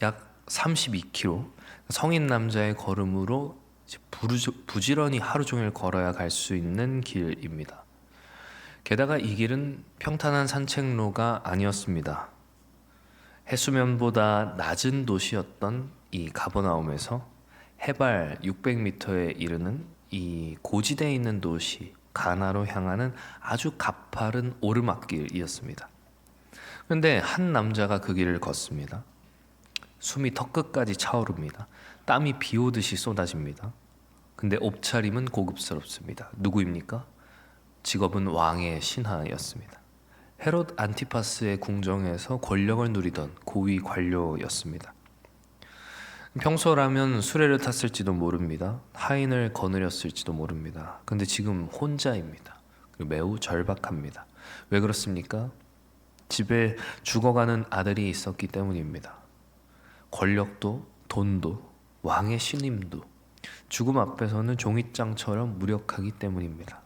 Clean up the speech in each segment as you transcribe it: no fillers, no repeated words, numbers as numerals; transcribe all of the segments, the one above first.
약 32km, 성인 남자의 걸음으로 이제 부지런히 하루 종일 걸어야 갈 수 있는 길입니다. 게다가 이 길은 평탄한 산책로가 아니었습니다. 해수면보다 낮은 도시였던 이 가버나움에서 해발 600m에 이르는 이 고지대에 있는 도시 가나로 향하는 아주 가파른 오르막길이었습니다. 그런데 한 남자가 그 길을 걷습니다. 숨이 턱끝까지 차오릅니다. 땀이 비 오듯이 쏟아집니다. 근데 옷차림은 고급스럽습니다. 누구입니까? 직업은 왕의 신하였습니다. 헤롯 안티파스의 궁정에서 권력을 누리던 고위 관료였습니다. 평소라면 수레를 탔을지도 모릅니다. 하인을 거느렸을지도 모릅니다. 근데 지금 혼자입니다. 그리고 매우 절박합니다. 왜 그렇습니까? 집에 죽어가는 아들이 있었기 때문입니다. 권력도 돈도 왕의 신임도 죽음 앞에서는 종잇장처럼 무력하기 때문입니다.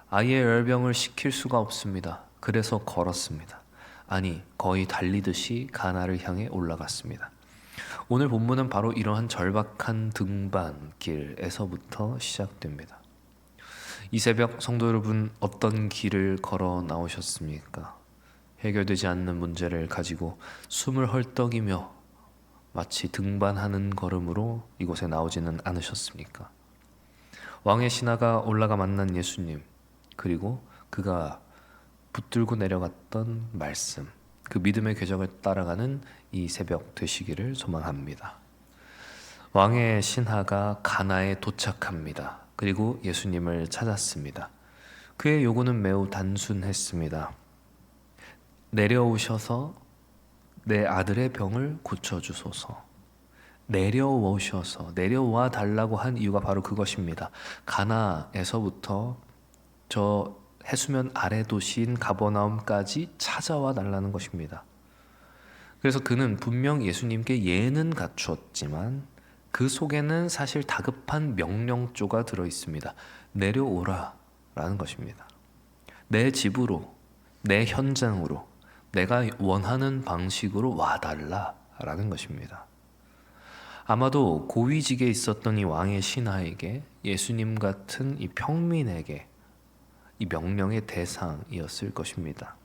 아이의 열병을 식힐 수가 없습니다. 그래서 걸었습니다. 아니, 거의 달리듯이 가나를 향해 올라갔습니다. 오늘 본문은 바로 이러한 절박한 등반길에서부터 시작됩니다. 이 새벽 성도 여러분, 어떤 길을 걸어 나오셨습니까? 해결되지 않는 문제를 가지고 숨을 헐떡이며 마치 등반하는 걸음으로 이곳에 나오지는 않으셨습니까? 왕의 신하가 올라가 만난 예수님, 그리고 그가 붙들고 내려갔던 말씀, 그 믿음의 궤적을 따라가는 이 새벽 되시기를 소망합니다. 왕의 신하가 가나에 도착합니다. 그리고 예수님을 찾았습니다. 그의 요구는 매우 단순했습니다. 내려오셔서 내 아들의 병을 고쳐주소서. 내려와 달라고 한 이유가 바로 그것입니다. 가나에서부터 저 해수면 아래 도시인 가버나움까지 찾아와 달라는 것입니다. 그래서 그는 분명 예수님께 예는 갖추었지만 그 속에는 사실 다급한 명령조가 들어 있습니다. 내려오라 라는 것입니다. 내 집으로, 내 현장으로, 내가 원하는 방식으로 와달라 라는 것입니다. 아마도 고위직에 있었던 이 왕의 신하에게, 예수님 같은 이 평민에게 이 명령의 대상이었을 것입니다.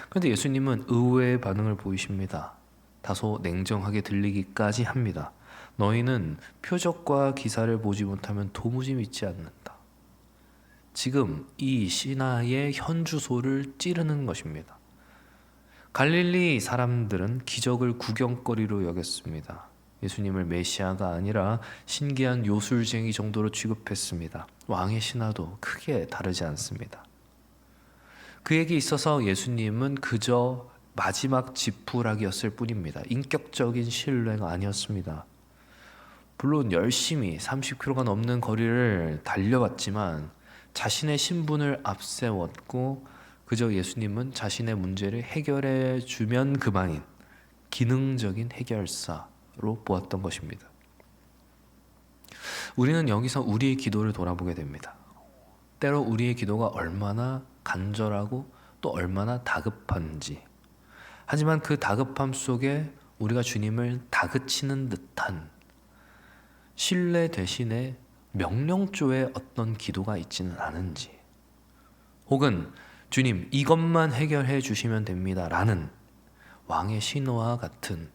그런데 예수님은 의외의 반응을 보이십니다. 다소 냉정하게 들리기까지 합니다. 너희는 표적과 기사를 보지 못하면 도무지 믿지 않는다. 지금 이 신하의 현주소를 찌르는 것입니다. 갈릴리 사람들은 기적을 구경거리로 여겼습니다. 예수님을 메시아가 아니라 신기한 요술쟁이 정도로 취급했습니다. 왕의 신하도 크게 다르지 않습니다. 그에게 있어서 예수님은 그저 마지막 지푸라기였을 뿐입니다. 인격적인 신뢰가 아니었습니다. 물론 열심히 30km가 넘는 거리를 달려왔지만 자신의 신분을 앞세웠고 그저 예수님은 자신의 문제를 해결해 주면 그만인 기능적인 해결사로 보았던 것입니다. 우리는 여기서 우리의 기도를 돌아보게 됩니다. 때로 우리의 기도가 얼마나 간절하고 또 얼마나 다급한지, 하지만 그 다급함 속에 우리가 주님을 다그치는 듯한 신뢰 대신에 명령조의 어떤 기도가 있지는 않은지, 혹은 주님 이것만 해결해 주시면 됩니다 라는 왕의 신호와 같은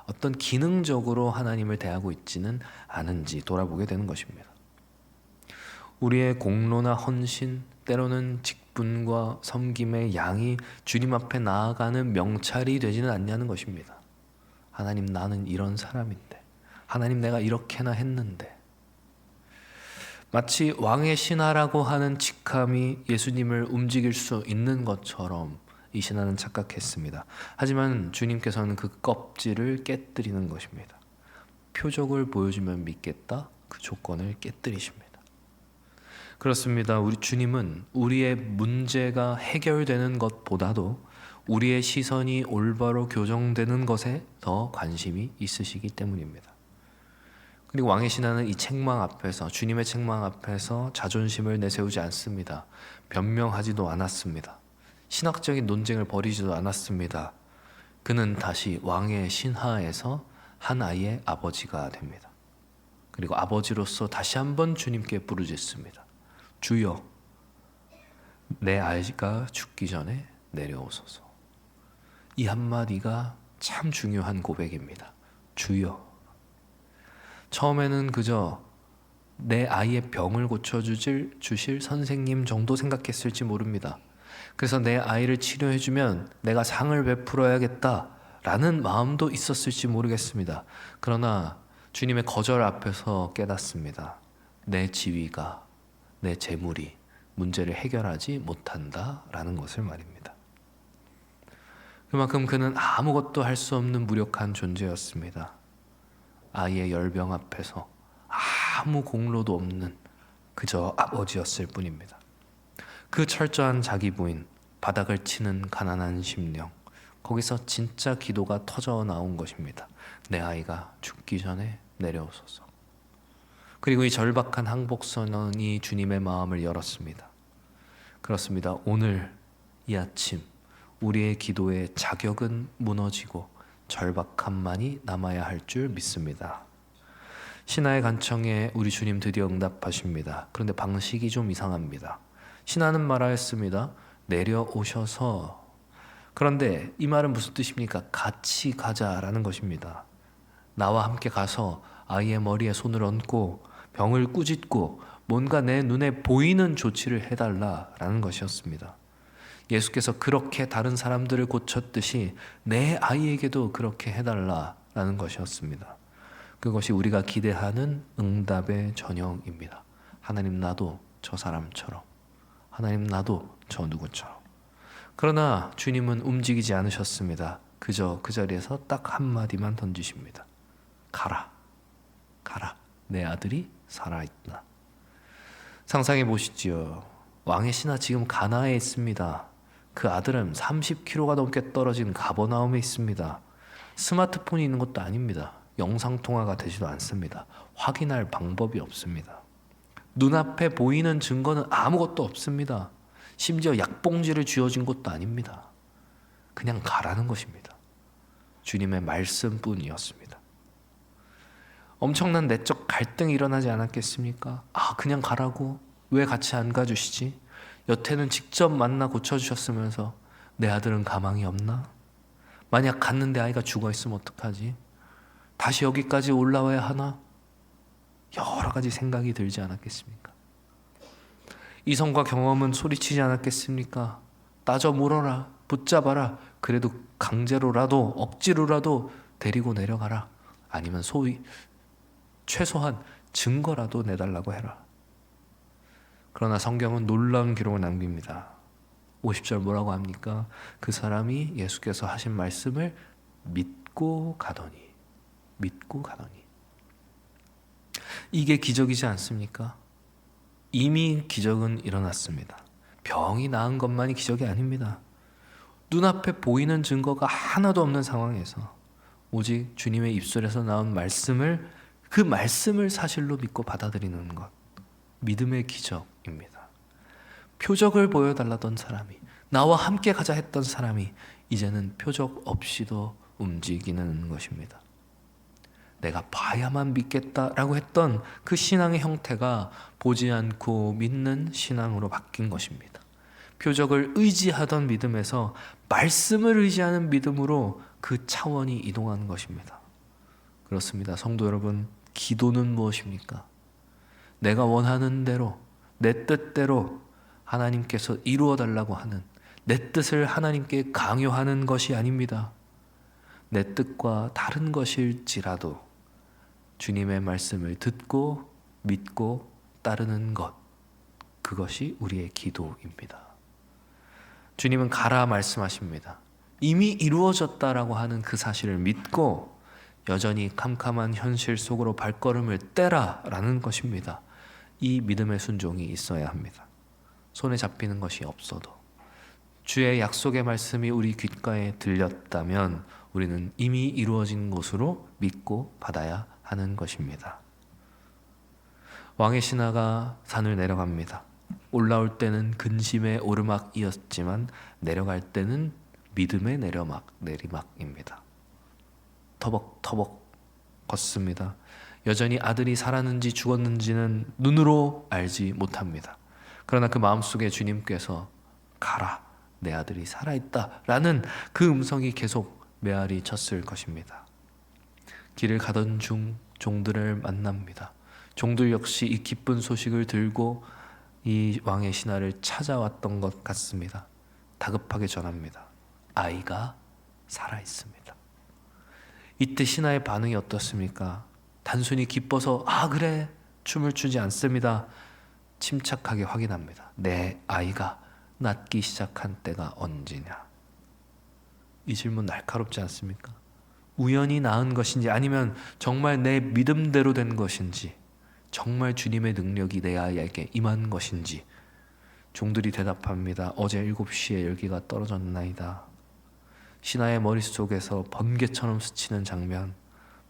어떤 기능적으로 하나님을 대하고 있지는 않은지 돌아보게 되는 것입니다. 우리의 공로나 헌신, 때로는 직분과 섬김의 양이 주님 앞에 나아가는 명찰이 되지는 않냐는 것입니다. 하나님, 나는 이런 사람인데, 하나님 내가 이렇게나 했는데, 마치 왕의 신하라고 하는 직함이 예수님을 움직일 수 있는 것처럼 이 신하는 착각했습니다. 하지만 주님께서는 그 껍질을 깨뜨리는 것입니다. 표적을 보여주면 믿겠다, 그 조건을 깨뜨리십니다. 그렇습니다. 우리 주님은 우리의 문제가 해결되는 것보다도 우리의 시선이 올바로 교정되는 것에 더 관심이 있으시기 때문입니다. 그리고 왕의 신하는 이 책망 앞에서, 주님의 책망 앞에서 자존심을 내세우지 않습니다. 변명하지도 않았습니다. 신학적인 논쟁을 벌이지도 않았습니다. 그는 다시 왕의 신하에서 한 아이의 아버지가 됩니다. 그리고 아버지로서 다시 한번 주님께 부르짖습니다. 주여, 내 아이가 죽기 전에 내려오소서. 이 한마디가 참 중요한 고백입니다. 주여. 처음에는 그저 내 아이의 병을 고쳐주실 선생님 정도 생각했을지 모릅니다. 그래서 내 아이를 치료해주면 내가 상을 베풀어야겠다라는 마음도 있었을지 모르겠습니다. 그러나 주님의 거절 앞에서 깨닫습니다. 내 지위가, 내 재물이 문제를 해결하지 못한다라는 것을 말입니다. 그만큼 그는 아무것도 할 수 없는 무력한 존재였습니다. 아이의 열병 앞에서 아무 공로도 없는 그저 아버지였을 뿐입니다. 그 철저한 자기 부인, 바닥을 치는 가난한 심령, 거기서 진짜 기도가 터져 나온 것입니다. 내 아이가 죽기 전에 내려오소서. 그리고 이 절박한 항복 선언이 주님의 마음을 열었습니다. 그렇습니다. 오늘 이 아침 우리의 기도의 자격은 무너지고 절박함만이 남아야 할 줄 믿습니다. 신하의 간청에 우리 주님 드디어 응답하십니다. 그런데 방식이 좀 이상합니다. 신하는 말하였습니다. 내려오셔서. 그런데 이 말은 무슨 뜻입니까? 같이 가자라는 것입니다. 나와 함께 가서 아이의 머리에 손을 얹고 병을 꾸짖고 뭔가 내 눈에 보이는 조치를 해달라라는 것이었습니다. 예수께서 그렇게 다른 사람들을 고쳤듯이 내 아이에게도 그렇게 해달라라는 것이었습니다. 그것이 우리가 기대하는 응답의 전형입니다. 하나님, 나도 저 사람처럼, 하나님, 나도 저 누구처럼. 그러나 주님은 움직이지 않으셨습니다. 그저 그 자리에서 딱 한마디만 던지십니다. 가라, 가라, 내 아들이 살아있다. 상상해 보시지요. 왕의 신하 지금 가나에 있습니다. 그 아들은 30km가 넘게 떨어진 가버나움에 있습니다. 스마트폰이 있는 것도 아닙니다. 영상통화가 되지도 않습니다. 확인할 방법이 없습니다. 눈앞에 보이는 증거는 아무것도 없습니다. 심지어 약봉지를 쥐어진 것도 아닙니다. 그냥 가라는 것입니다. 주님의 말씀뿐이었습니다. 엄청난 내적 갈등이 일어나지 않았겠습니까? 그냥 가라고? 왜 같이 안 가주시지? 여태는 직접 만나 고쳐주셨으면서 내 아들은 가망이 없나? 만약 갔는데 아이가 죽어있으면 어떡하지? 다시 여기까지 올라와야 하나? 여러 가지 생각이 들지 않았겠습니까? 이성과 경험은 소리치지 않았겠습니까? 따져 물어라, 붙잡아라, 그래도 강제로라도 억지로라도 데리고 내려가라. 아니면 최소한 증거라도 내달라고 해라. 그러나 성경은 놀라운 기록을 남깁니다. 50절 뭐라고 합니까? 그 사람이 예수께서 하신 말씀을 믿고 가더니. 이게 기적이지 않습니까? 이미 기적은 일어났습니다. 병이 나은 것만이 기적이 아닙니다. 눈앞에 보이는 증거가 하나도 없는 상황에서 오직 주님의 입술에서 나온 그 말씀을 사실로 믿고 받아들이는 것, 믿음의 기적입니다. 표적을 보여달라던 사람이, 나와 함께 가자 했던 사람이 이제는 표적 없이도 움직이는 것입니다. 내가 봐야만 믿겠다라고 했던 그 신앙의 형태가 보지 않고 믿는 신앙으로 바뀐 것입니다. 표적을 의지하던 믿음에서 말씀을 의지하는 믿음으로 그 차원이 이동하는 것입니다. 그렇습니다. 성도 여러분, 기도는 무엇입니까? 내가 원하는 대로, 내 뜻대로 하나님께서 이루어 달라고 하는, 내 뜻을 하나님께 강요하는 것이 아닙니다. 내 뜻과 다른 것일지라도 주님의 말씀을 듣고 믿고 따르는 것, 그것이 우리의 기도입니다. 주님은 가라 말씀하십니다. 이미 이루어졌다라고 하는 그 사실을 믿고 여전히 캄캄한 현실 속으로 발걸음을 떼라라는 것입니다. 이 믿음의 순종이 있어야 합니다. 손에 잡히는 것이 없어도 주의 약속의 말씀이 우리 귓가에 들렸다면 우리는 이미 이루어진 것으로 믿고 받아야 하는 것입니다. 왕의 신하가 산을 내려갑니다. 올라올 때는 근심의 오르막이었지만 내려갈 때는 믿음의 내리막입니다. 터벅터벅 걷습니다. 여전히 아들이 살았는지 죽었는지는 눈으로 알지 못합니다. 그러나 그 마음속에 주님께서 가라, 내 아들이 살아있다 라는 그 음성이 계속 메아리 쳤을 것입니다. 길을 가던 중 종들을 만납니다. 종들 역시 이 기쁜 소식을 들고 이 왕의 신하를 찾아왔던 것 같습니다. 다급하게 전합니다. 아이가 살아있습니다. 이때 신하의 반응이 어떻습니까? 단순히 기뻐서 그래 춤을 추지 않습니다. 침착하게 확인합니다. 내 아이가 낫기 시작한 때가 언제냐? 이 질문 날카롭지 않습니까? 우연히 낳은 것인지 아니면 정말 내 믿음대로 된 것인지, 정말 주님의 능력이 내 아이에게 임한 것인지. 종들이 대답합니다. 어제 7시에 열기가 떨어졌나이다. 신하의 머릿속에서 번개처럼 스치는 장면,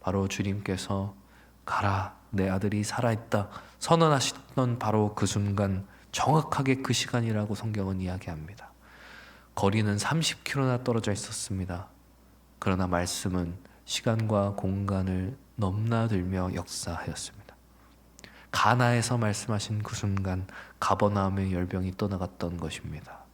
바로 주님께서 가라, 내 아들이 살아있다 선언하셨던 바로 그 순간, 정확하게 그 시간이라고 성경은 이야기합니다. 거리는 30km나 떨어져 있었습니다. 그러나 말씀은 시간과 공간을 넘나들며 역사하였습니다. 가나에서 말씀하신 그 순간 가버나움의 열병이 떠나갔던 것입니다.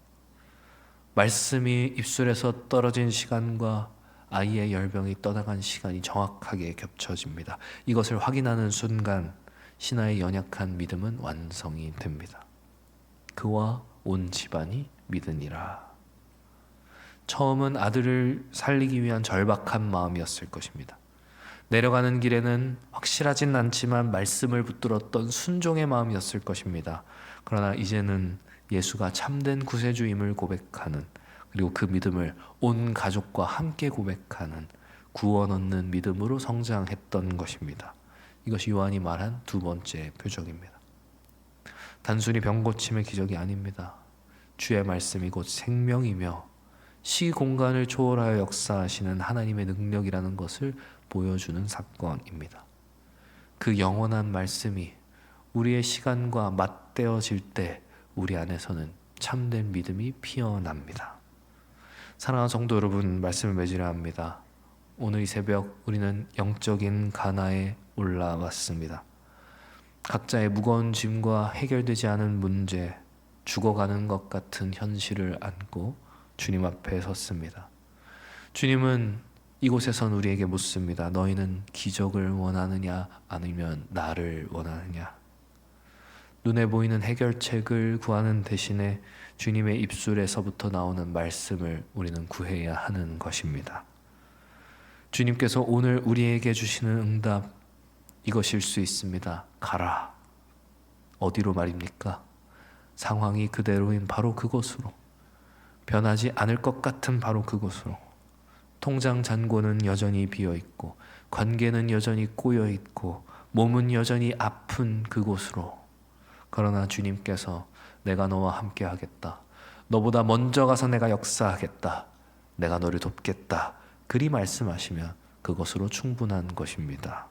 말씀이 입술에서 떨어진 시간과 아이의 열병이 떠나간 시간이 정확하게 겹쳐집니다. 이것을 확인하는 순간 신하의 연약한 믿음은 완성이 됩니다. 그와 온 집안이 믿으니라. 처음은 아들을 살리기 위한 절박한 마음이었을 것입니다. 내려가는 길에는 확실하진 않지만 말씀을 붙들었던 순종의 마음이었을 것입니다. 그러나 이제는 예수가 참된 구세주임을 고백하는, 그리고 그 믿음을 온 가족과 함께 고백하는 구원 얻는 믿음으로 성장했던 것입니다. 이것이 요한이 말한 두 번째 표적입니다. 단순히 병고침의 기적이 아닙니다. 주의 말씀이 곧 생명이며 시공간을 초월하여 역사하시는 하나님의 능력이라는 것을 보여주는 사건입니다. 그 영원한 말씀이 우리의 시간과 맞대어질 때 우리 안에서는 참된 믿음이 피어납니다. 사랑하는 성도 여러분, 말씀을 맺으려 합니다. 오늘 이 새벽 우리는 영적인 가나에 올라왔습니다. 각자의 무거운 짐과 해결되지 않은 문제, 죽어가는 것 같은 현실을 안고 주님 앞에 섰습니다. 주님은 이곳에선 우리에게 묻습니다. 너희는 기적을 원하느냐 아니면 나를 원하느냐? 눈에 보이는 해결책을 구하는 대신에 주님의 입술에서부터 나오는 말씀을 우리는 구해야 하는 것입니다. 주님께서 오늘 우리에게 주시는 응답, 이것일 수 있습니다. 가라. 어디로 말입니까? 상황이 그대로인 바로 그곳으로, 변하지 않을 것 같은 바로 그곳으로. 통장 잔고는 여전히 비어있고, 관계는 여전히 꼬여있고, 몸은 여전히 아픈 그곳으로. 그러나 주님께서 내가 너와 함께 하겠다. 너보다 먼저 가서 내가 역사하겠다. 내가 너를 돕겠다. 그리 말씀하시면 그것으로 충분한 것입니다.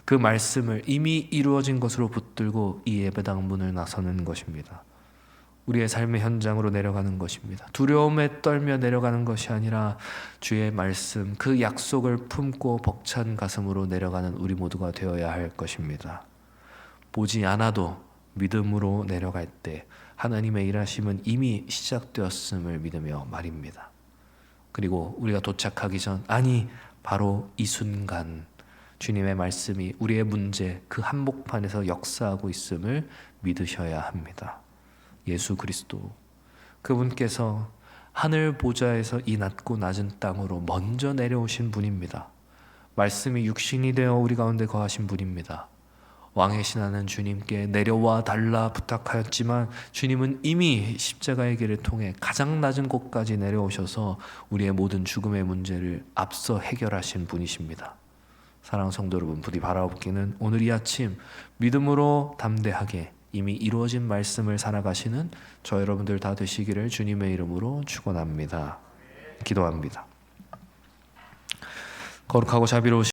그 말씀을 이미 이루어진 것으로 붙들고 이 예배당 문을 나서는 것입니다. 우리의 삶의 현장으로 내려가는 것입니다. 두려움에 떨며 내려가는 것이 아니라 주의 말씀, 그 약속을 품고 벅찬 가슴으로 내려가는 우리 모두가 되어야 할 것입니다. 보지 않아도 믿음으로 내려갈 때 하나님의 일하심은 이미 시작되었음을 믿으며 말입니다. 그리고 우리가 도착하기 전, 아니 바로 이 순간 주님의 말씀이 우리의 문제, 그 한복판에서 역사하고 있음을 믿으셔야 합니다. 예수 그리스도, 그분께서 하늘 보좌에서 이 낮고 낮은 땅으로 먼저 내려오신 분입니다. 말씀이 육신이 되어 우리 가운데 거하신 분입니다. 왕의 신하는 주님께 내려와 달라 부탁하였지만 주님은 이미 십자가의 길을 통해 가장 낮은 곳까지 내려오셔서 우리의 모든 죽음의 문제를 앞서 해결하신 분이십니다. 사랑하는 성도 여러분, 부디 바라옵기는 오늘 이 아침 믿음으로 담대하게 이미 이루어진 말씀을 살아가시는 저 여러분들 다 되시기를 주님의 이름으로 축원합니다. 기도합니다. 거룩하고 자비로우신